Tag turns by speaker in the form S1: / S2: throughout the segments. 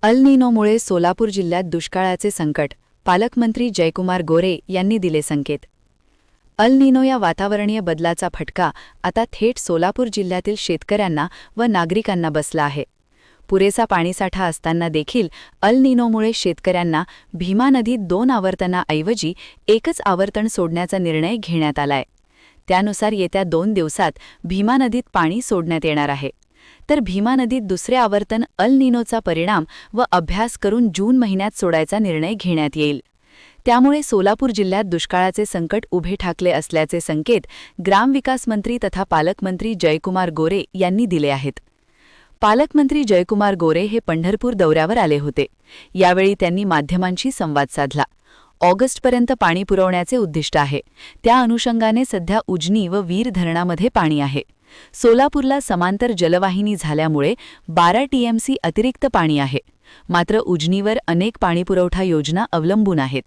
S1: अल नीनोमुळे सोलापूर जिल्ह्यात दुष्काळाचे संकट, पालकमंत्री जयकुमार गोरे यांनी दिले संकेत. अल नीनो या वातावरणीय बदलाचा फटका आता थेट सोलापूर जिल्ह्यातील शेतकऱ्यांना व नागरिकांना बसला आहे. पुरेसा पाणीसाठा असताना देखील अल नीनोमुळे शेतकऱ्यांना भीमा नदीत 2 आवर्तनाऐवजी एकच आवर्तन सोडण्याचा निर्णय घेण्यात आलाय. त्यानुसार येत्या 2 दिवसात भीमा नदीत पाणी सोडण्यात येणार आहे. तर भीमा नदीत दुसरे आवर्तन अल नीनोचा परिणाम व अभ्यास करून जून महिन्यात सोडायचा निर्णय घेण्यात येईल. त्यामुळे सोलापूर जिल्ह्यात दुष्काळाचे संकट उभे ठाकले असल्याचे संकेत ग्रामविकास मंत्री तथा पालकमंत्री जयकुमार गोरे यांनी दिले आहेत. पालकमंत्री जयकुमार गोरे हे पंढरपूर दौऱ्यावर आले होते. यावेळी त्यांनी माध्यमांशी संवाद साधला. ऑगस्टपर्यंत पाणी पुरवण्याचे उद्दिष्ट आहे. त्या अनुषंगाने सध्या उजनी व वीर धरणामध्ये पाणी आहे. सोलापूरला समांतर जलवाहिनी झाल्यामुळे 12 टीएमसी अतिरिक्त पाणी आहे. मात्र उजनीवर अनेक पाणीपुरवठा योजना अवलंबून आहेत.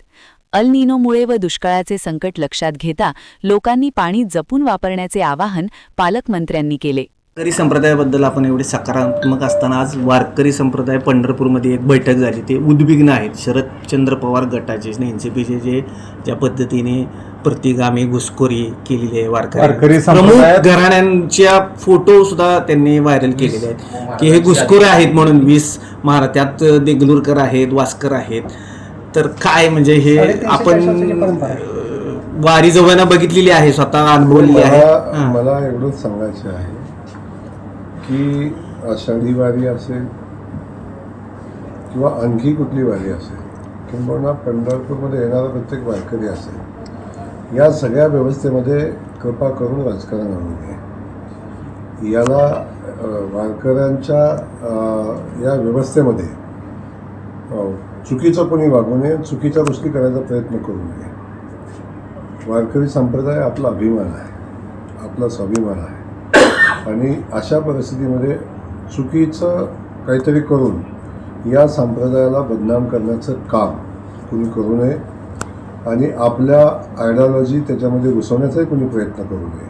S1: अल नीनोमुळे व दुष्काळाचे संकट लक्षात घेता लोकांनी पाणी जपून वापरण्याचे आवाहन पालकमंत्र्यांनी केले.
S2: वारकरी संप्रदायाबद्दल आपण एवढे सकारात्मक असताना आज वारकरी संप्रदाय पंढरपूरमध्ये एक बैठक झाली. ते उद्विग्न आहेत. शरदचंद्र पवार गटाचे एनसीपीचे ज्या पद्धतीने प्रतिगामी घुसखोरी केलेली आहे वारकरी प्रमुख घराण्यांच्या फोटो सुद्धा त्यांनी व्हायरल केलेले आहेत की हे घुसखोरे आहेत म्हणून. 20 त्यात देगलूरकर आहेत, वास्कर आहेत. तर काय म्हणजे हे आपण वारी जवळना बघितलेली आहे, स्वतः अनुभवलेली आहे.
S3: मला एवढंच सांगायचं आहे की आषाढी वारी असेल किंवा आणखी कुठली वारी असेल किंवा पंढरपूरमध्ये येणारा प्रत्येक वारकरी असेल, या सगळ्या व्यवस्थेमध्ये कृपा करून राजकारण आणू नये. याला वारकऱ्यांच्या या व्यवस्थेमध्ये चुकीचं कोणी वागू नये, चुकीच्या गोष्टी करायचा प्रयत्न करू नये. वारकरी संप्रदाय आपला अभिमान आहे, आपला स्वाभिमान आहे. आणि अशा परिस्थितीमध्ये चुकीचं काहीतरी करून या संप्रदायाला बदनाम करण्याचं काम कुणी करू नये आणि आपल्या आयडिओलॉजी त्याच्यामध्ये घुसवण्याचाही कुणी प्रयत्न करू नये.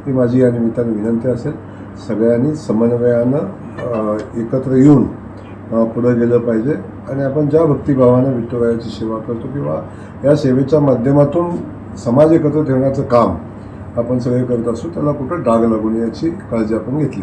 S3: ही माझी या निमित्ताने विनंती असेल. सगळ्यांनी समन्वयानं एकत्र येऊन पुढे गेलं पाहिजे. आणि आपण ज्या भक्तिभावानं विठुरायाची सेवा करतो किंवा या सेवेच्या माध्यमातून समाज एकत्र ठेवण्याचं काम आपण सगळे करत असू, त्याला कुठं डाग लागू नये याची काळजी आपण घेतली पाहिजे.